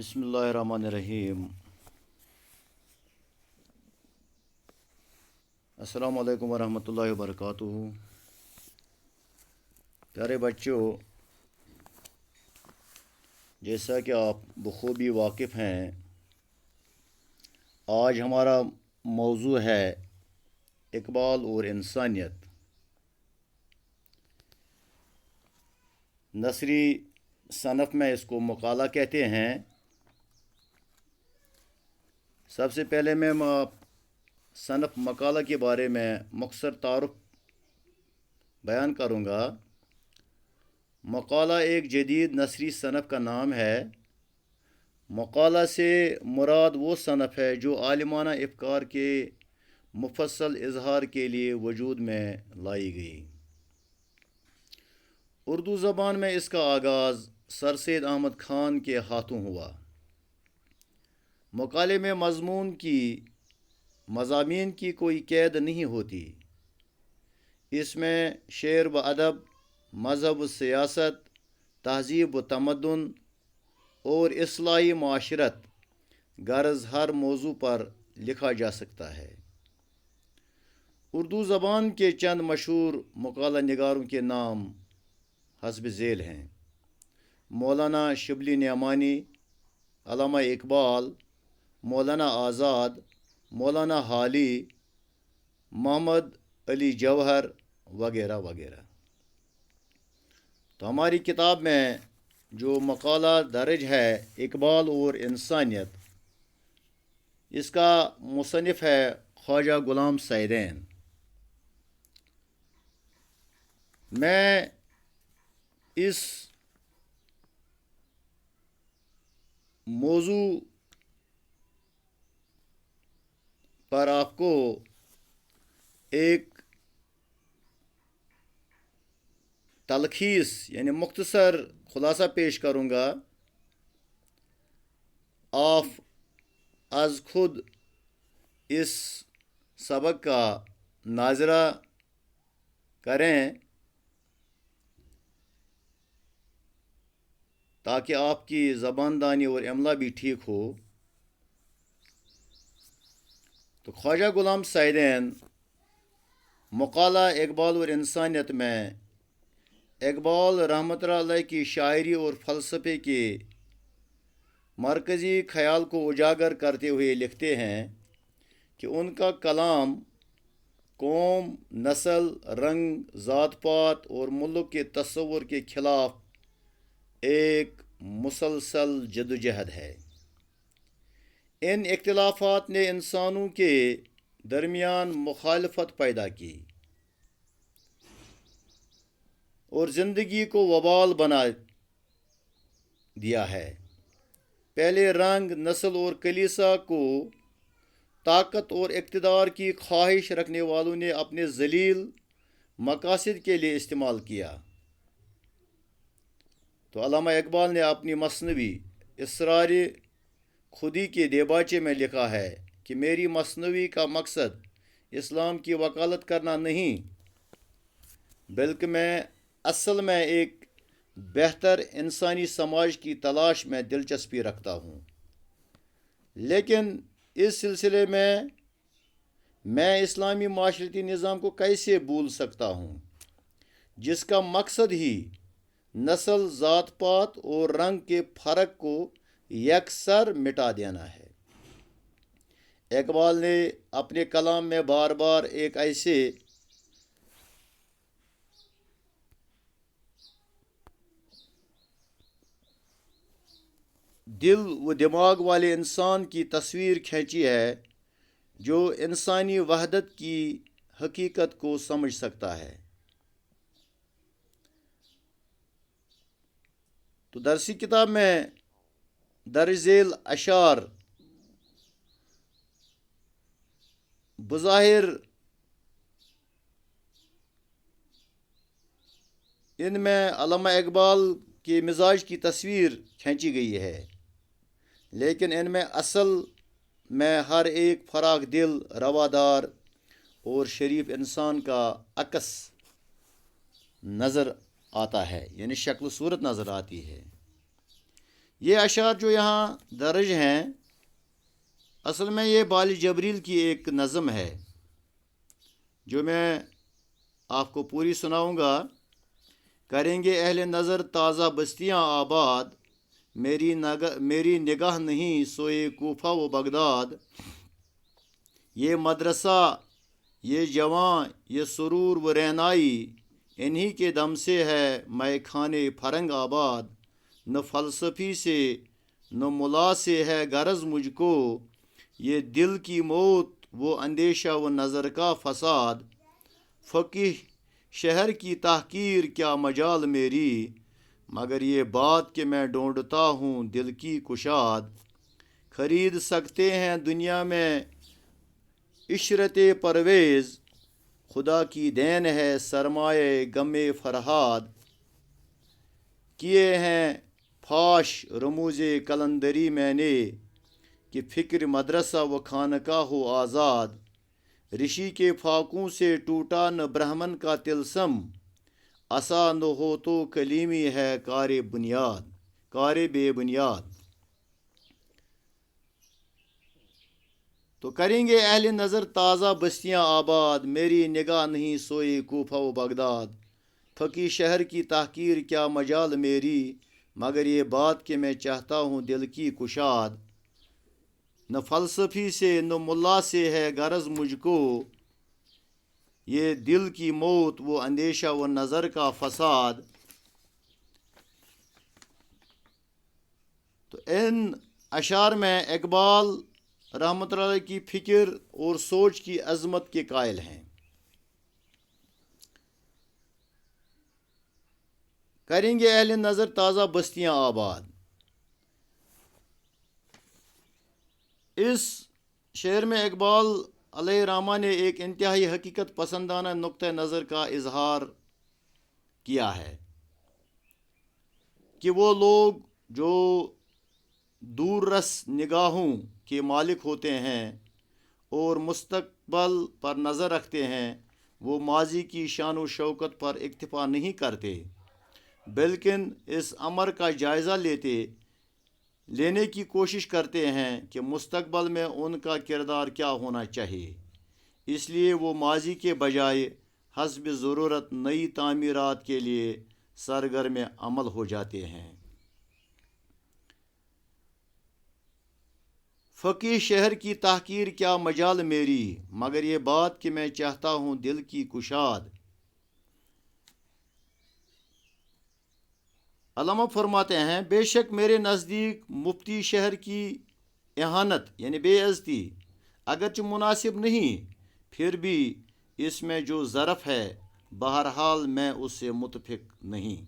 بسم اللہ الرحمن الرحیم۔ السلام علیکم ورحمۃ اللہ وبرکاتہ۔ پیارے بچوں، جیسا کہ آپ بخوبی واقف ہیں، آج ہمارا موضوع ہے اقبال اور انسانیت۔ نثری صنف میں اس کو مقالہ کہتے ہیں۔ سب سے پہلے میں صنف مقالہ کے بارے میں مختصر تعارف بیان کروں گا۔ مقالہ ایک جدید نثری صنف کا نام ہے۔ مقالہ سے مراد وہ صنف ہے جو عالمانہ افکار کے مفصل اظہار کے لیے وجود میں لائی گئی۔ اردو زبان میں اس کا آغاز سر سید احمد خان کے ہاتھوں ہوا۔ مقالے میں مضامین کی کوئی قید نہیں ہوتی۔ اس میں شعر و ادب، مذہب و سیاست، تہذیب و تمدن اور اصلاحی معاشرت غرض ہر موضوع پر لکھا جا سکتا ہے۔ اردو زبان کے چند مشہور مقالہ نگاروں کے نام حسب ذیل ہیں: مولانا شبلی نعمانی، علامہ اقبال، مولانا آزاد، مولانا حالی، محمد علی جوہر وغیرہ وغیرہ۔ تو ہماری کتاب میں جو مقالہ درج ہے اقبال اور انسانیت، اس کا مصنف ہے خواجہ غلام سعیدین۔ میں اس موضوع پر آپ کو ایک تلخیص یعنی مختصر خلاصہ پیش کروں گا۔ آپ از خود اس سبق کا ناظرہ کریں تاکہ آپ کی زبان دانی اور املا بھی ٹھیک ہو۔ تو خواجہ غلام سعیدین مقالہ اقبال اور انسانیت میں اقبال رحمۃ اللہ علیہ کی شاعری اور فلسفے کے مرکزی خیال کو اجاگر کرتے ہوئے لکھتے ہیں کہ ان کا کلام قوم، نسل، رنگ، ذات پات اور ملک کے تصور کے خلاف ایک مسلسل جدوجہد ہے۔ ان اختلافات نے انسانوں کے درمیان مخالفت پیدا کی اور زندگی کو وبال بنا دیا ہے۔ پہلے رنگ، نسل اور کلیسا کو طاقت اور اقتدار کی خواہش رکھنے والوں نے اپنے ذلیل مقاصد کے لیے استعمال کیا۔ تو علامہ اقبال نے اپنی مثنوی اسرار خودی کے دیباچے میں لکھا ہے کہ میری مثنوی کا مقصد اسلام کی وکالت کرنا نہیں، بلکہ میں اصل میں ایک بہتر انسانی سماج کی تلاش میں دلچسپی رکھتا ہوں، لیکن اس سلسلے میں اسلامی معاشرتی نظام کو کیسے بھول سکتا ہوں جس کا مقصد ہی نسل، ذات پات اور رنگ کے فرق کو یکسر مٹا دینا ہے۔ اقبال نے اپنے کلام میں بار بار ایک ایسے دل و دماغ والے انسان کی تصویر کھینچی ہے جو انسانی وحدت کی حقیقت کو سمجھ سکتا ہے۔ تو درسی کتاب میں درج ذیل اشعار بظاہر ان میں علامہ اقبال کے مزاج کی تصویر کھینچی گئی ہے، لیکن ان میں اصل میں ہر ایک فراخ دل، روادار اور شریف انسان کا عکس نظر آتا ہے، یعنی شکل و صورت نظر آتی ہے۔ یہ اشعار جو یہاں درج ہیں اصل میں یہ بال جبریل کی ایک نظم ہے جو میں آپ کو پوری سناؤں گا۔ کریں گے اہل نظر تازہ بستیاں آباد، میری نگاہ نہیں سوئے کوفہ و بغداد۔ یہ مدرسہ، یہ جواں، یہ سرور و رعنائی، انہی کے دم سے ہے مے خانے فرنگ آباد۔ نہ فلسفی سے نہ ملا سے ہے غرض مجھ کو، یہ دل کی موت وہ اندیشہ و نظر کا فساد۔ فقیہ شہر کی تحقیر کیا مجال میری، مگر یہ بات کہ میں ڈھونڈتا ہوں دل کی کشاد۔ خرید سکتے ہیں دنیا میں عشرت پرویز، خدا کی دین ہے سرمایہ غم فرہاد۔ کیے ہیں فاش رموز قلندری میں نے، کہ فکر مدرسہ و خانقاہ ہو آزاد۔ رشی کے فاقوں سے ٹوٹا نہ برہمن کا تلسم، عصا نہ ہو تو کلیمی ہے کار بے بنیاد۔ تو کریں گے اہل نظر تازہ بستیاں آباد، میری نگاہ نہیں سوئی کوفہ و بغداد۔ فقی شہر کی تحقیر کیا مجال میری، مگر یہ بات کہ میں چاہتا ہوں دل کی کشاد۔ نہ فلسفی سے نہ ملا سے ہے غرض مجھ کو، یہ دل کی موت وہ اندیشہ و نظر کا فساد۔ تو ان اشعار میں اقبال رحمۃ اللہ علیہ کی فکر اور سوچ کی عظمت کے قائل ہیں۔ کریں گے اہل نظر تازہ بستیاں آباد، اس شعر میں اقبال علیہ الرحمہ نے ایک انتہائی حقیقت پسندانہ نقطہ نظر کا اظہار کیا ہے کہ وہ لوگ جو دور رس نگاہوں کے مالک ہوتے ہیں اور مستقبل پر نظر رکھتے ہیں، وہ ماضی کی شان و شوکت پر اکتفا نہیں کرتے، بلکہ اس امر کا جائزہ لینے کی کوشش کرتے ہیں کہ مستقبل میں ان کا کردار کیا ہونا چاہیے۔ اس لیے وہ ماضی کے بجائے حسب ضرورت نئی تعمیرات کے لیے سرگرم عمل ہو جاتے ہیں۔ فقیہ شہر کی تحقیر کیا مجال میری، مگر یہ بات کہ میں چاہتا ہوں دل کی کشاد۔ علامہ فرماتے ہیں بے شک میرے نزدیک مفتی شہر کی اہانت یعنی بے عزتی اگرچہ مناسب نہیں، پھر بھی اس میں جو ظرف ہے بہرحال میں اس سے متفق نہیں۔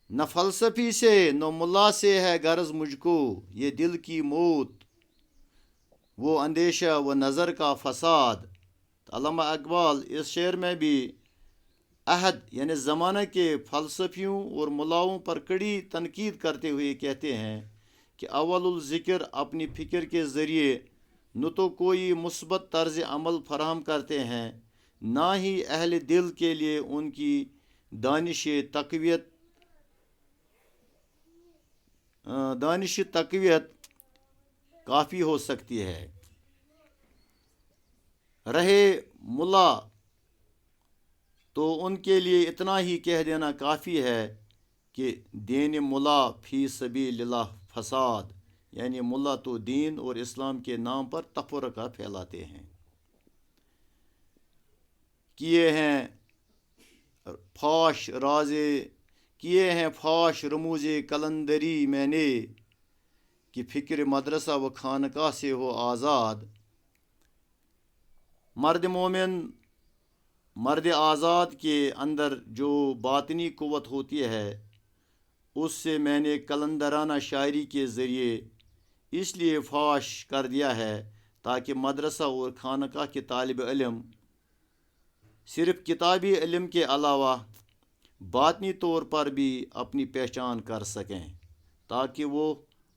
نہ فلسفی سے نہ ملا سے ہے غرض مجھ کو، یہ دل کی موت وہ اندیشہ و نظر کا فساد۔ علامہ اقبال اس شعر میں بھی عہد یعنی زمانہ کے فلسفیوں اور ملاؤں پر کڑی تنقید کرتے ہوئے کہتے ہیں کہ اول الذکر اپنی فکر کے ذریعے نہ تو کوئی مثبت طرز عمل فراہم کرتے ہیں، نہ ہی اہل دل کے لیے ان کی دانش تقویت کافی ہو سکتی ہے۔ رہے ملا تو ان کے لیے اتنا ہی کہہ دینا کافی ہے کہ دین ملا فی سبیل اللہ فساد، یعنی ملا تو دین اور اسلام کے نام پر تفرقہ پھیلاتے ہیں۔ کیے ہیں فاش رموز قلندری میں نے، کہ فکر مدرسہ و خانقاہ سے ہو آزاد۔ مرد مومن، مرد آزاد کے اندر جو باطنی قوت ہوتی ہے اس سے میں نے قلندرانہ شاعری کے ذریعے اس لیے فاش کر دیا ہے تاکہ مدرسہ اور خانقاہ کے طالب علم صرف کتابی علم کے علاوہ باطنی طور پر بھی اپنی پہچان کر سکیں، تاکہ وہ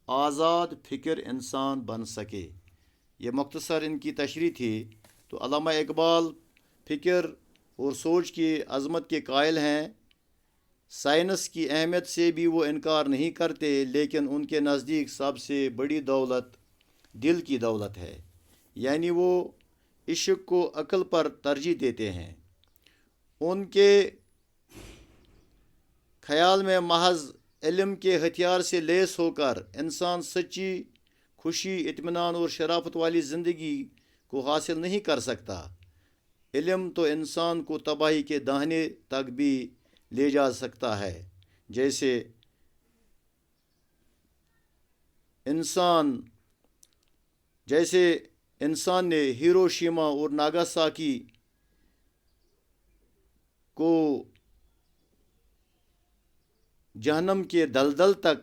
آزاد فکر انسان بن سکے۔ یہ مختصر ان کی تشریح تھی۔ تو علامہ اقبال فکر اور سوچ کی عظمت کے قائل ہیں سائنس کی اہمیت سے بھی وہ انکار نہیں کرتے، لیکن ان کے نزدیک سب سے بڑی دولت دل کی دولت ہے، یعنی وہ عشق کو عقل پر ترجیح دیتے ہیں۔ ان کے خیال میں محض علم کے ہتھیار سے لیس ہو کر انسان سچی خوشی، اطمینان اور شرافت والی زندگی کو حاصل نہیں کر سکتا۔ علم تو انسان کو تباہی کے دہانے تک بھی لے جا سکتا ہے، جیسے انسان جیسے انسان نے ہیروشیما اور ناگاساکی کو جہنم کے دلدل تک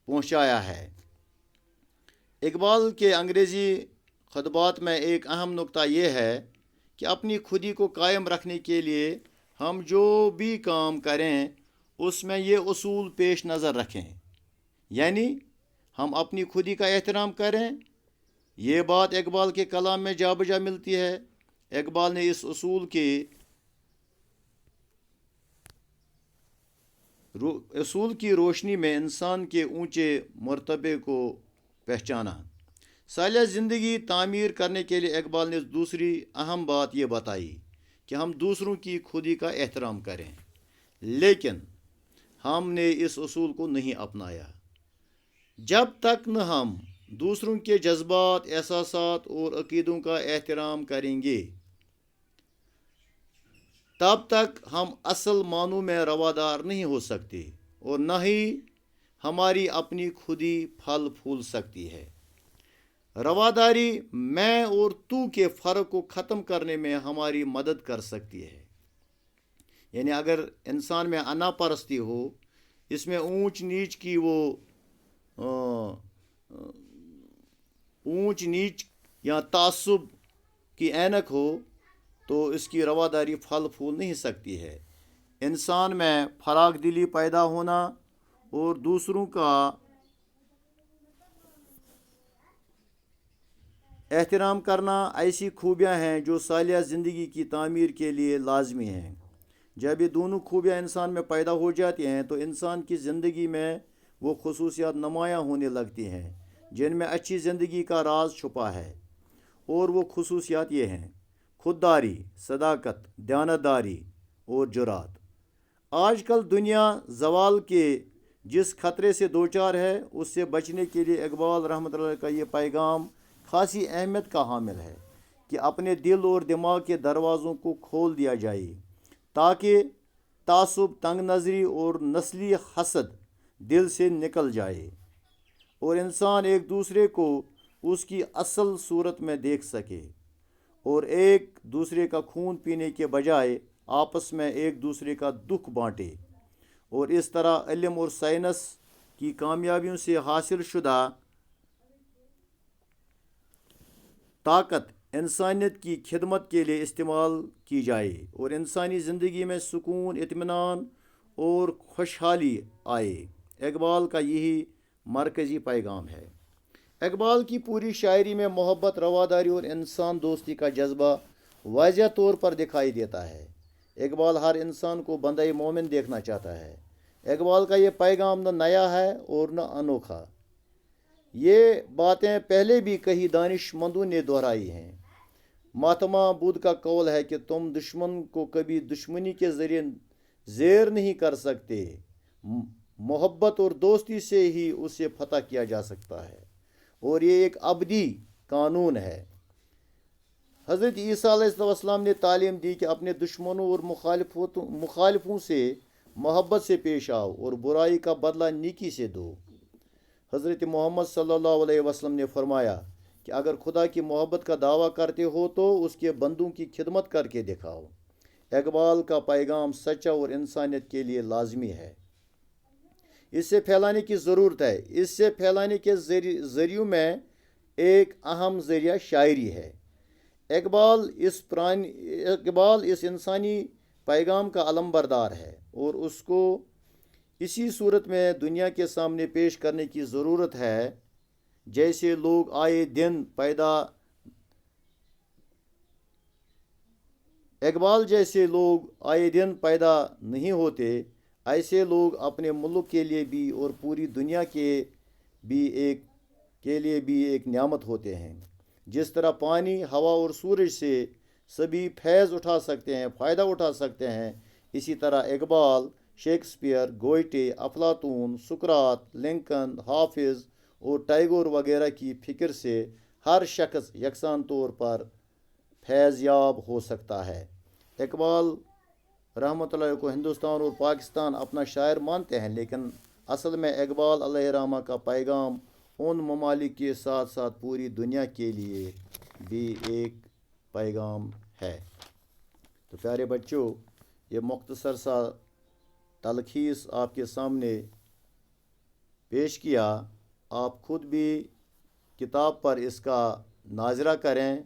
پہنچایا ہے۔ اقبال کے انگریزی خطبات میں ایک اہم نکتہ یہ ہے کہ اپنی خودی کو قائم رکھنے کے لیے ہم جو بھی کام کریں اس میں یہ اصول پیش نظر رکھیں، یعنی ہم اپنی خودی کا احترام کریں۔ یہ بات اقبال کے کلام میں جا بجا ملتی ہے۔ اقبال نے اس اصول کی روشنی میں انسان کے اونچے مرتبے کو پہچانا۔ صالح زندگی تعمیر کرنے کے لیے اقبال نے دوسری اہم بات یہ بتائی کہ ہم دوسروں کی خودی کا احترام کریں، لیکن ہم نے اس اصول کو نہیں اپنایا۔ جب تک نہ ہم دوسروں کے جذبات، احساسات اور عقیدوں کا احترام کریں گے، تب تک ہم اصل معنوں میں روادار نہیں ہو سکتے اور نہ ہی ہماری اپنی خودی پھل پھول سکتی ہے۔ رواداری میں اور تو کے فرق کو ختم کرنے میں ہماری مدد کر سکتی ہے۔ یعنی اگر انسان میں انا پرستی ہو، اس میں اونچ نیچ کی اونچ نیچ یا تعصب کی اینک ہو، تو اس کی رواداری پھل پھول نہیں سکتی ہے۔ انسان میں فراخ دلی پیدا ہونا اور دوسروں کا احترام کرنا ایسی خوبیاں ہیں جو صالح زندگی کی تعمیر کے لیے لازمی ہیں۔ جب یہ دونوں خوبیاں انسان میں پیدا ہو جاتی ہیں تو انسان کی زندگی میں وہ خصوصیات نمایاں ہونے لگتی ہیں جن میں اچھی زندگی کا راز چھپا ہے، اور وہ خصوصیات یہ ہیں: خودداری، صداقت، دیانتداری اور جرات۔ آج کل دنیا زوال کے جس خطرے سے دوچار ہے، اس سے بچنے کے لیے اقبال رحمۃ اللہ کا یہ پیغام خاصی اہمیت کا حامل ہے کہ اپنے دل اور دماغ کے دروازوں کو کھول دیا جائے تاکہ تعصب، تنگ نظری اور نسلی حسد دل سے نکل جائے اور انسان ایک دوسرے کو اس کی اصل صورت میں دیکھ سکے اور ایک دوسرے کا خون پینے کے بجائے آپس میں ایک دوسرے کا دکھ بانٹے، اور اس طرح علم اور سائنس کی کامیابیوں سے حاصل شدہ طاقت انسانیت کی خدمت کے لیے استعمال کی جائے اور انسانی زندگی میں سکون، اطمینان اور خوشحالی آئے۔ اقبال کا یہی مرکزی پیغام ہے۔ اقبال کی پوری شاعری میں محبت، رواداری اور انسان دوستی کا جذبہ واضح طور پر دکھائی دیتا ہے۔ اقبال ہر انسان کو بندہ مومن دیکھنا چاہتا ہے۔ اقبال کا یہ پیغام نہ نیا ہے اور نہ انوکھا۔ یہ باتیں پہلے بھی کئی دانش مندوں نے دہرائی ہیں۔ مہاتما بدھ کا قول ہے کہ تم دشمن کو کبھی دشمنی کے ذریعے زیر نہیں کر سکتے، محبت اور دوستی سے ہی اسے فتح کیا جا سکتا ہے، اور یہ ایک ابدی قانون ہے۔ حضرت عیسیٰ علیہ السلام نے تعلیم دی کہ اپنے دشمنوں اور مخالفوں سے محبت سے پیش آؤ اور برائی کا بدلہ نیکی سے دو۔ حضرت محمد صلی اللہ علیہ وسلم نے فرمایا کہ اگر خدا کی محبت کا دعویٰ کرتے ہو تو اس کے بندوں کی خدمت کر کے دکھاؤ۔ اقبال کا پیغام سچا اور انسانیت کے لیے لازمی ہے۔ اسے پھیلانے کی ضرورت ہے۔ اس سے پھیلانے کے ذریعوں میں ایک اہم ذریعہ شاعری ہے۔ اقبال اس انسانی پیغام کا علم بردار ہے اور اس کو اسی صورت میں دنیا کے سامنے پیش کرنے کی ضرورت ہے جیسے لوگ آئے دن پیدا اقبال جیسے لوگ آئے دن پیدا نہیں ہوتے، ایسے لوگ اپنے ملک کے لیے بھی اور پوری دنیا کے لیے بھی ایک نعمت ہوتے ہیں۔ جس طرح پانی، ہوا اور سورج سے سبھی فیض اٹھا سکتے ہیں، فائدہ اٹھا سکتے ہیں، اسی طرح اقبال، شیکسپیئر، گوئٹے، افلاطون، سقراط، لنکن، حافظ اور ٹیگور وغیرہ کی فکر سے ہر شخص یکساں طور پر فیض یاب ہو سکتا ہے۔ اقبال رحمۃ اللہ علیہ کو ہندوستان اور پاکستان اپنا شاعر مانتے ہیں، لیکن اصل میں اقبال علیہ الرحمہ کا پیغام ان ممالک کے ساتھ ساتھ پوری دنیا کے لیے بھی ایک پیغام ہے۔ تو پیارے بچوں، یہ مختصر سا تلخیص آپ کے سامنے پیش کیا۔ آپ خود بھی کتاب پر اس کا ناظرہ کریں،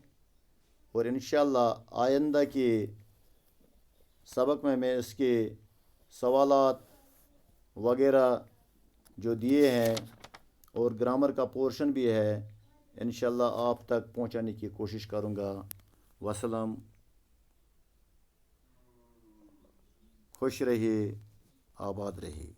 اور انشاءاللہ آئندہ کے سبق میں اس کے سوالات وغیرہ جو دیے ہیں اور گرامر کا پورشن بھی ہے، انشاءاللہ آپ تک پہنچانے کی کوشش کروں گا۔ وسلام، خوش رہیے، آباد رہیے۔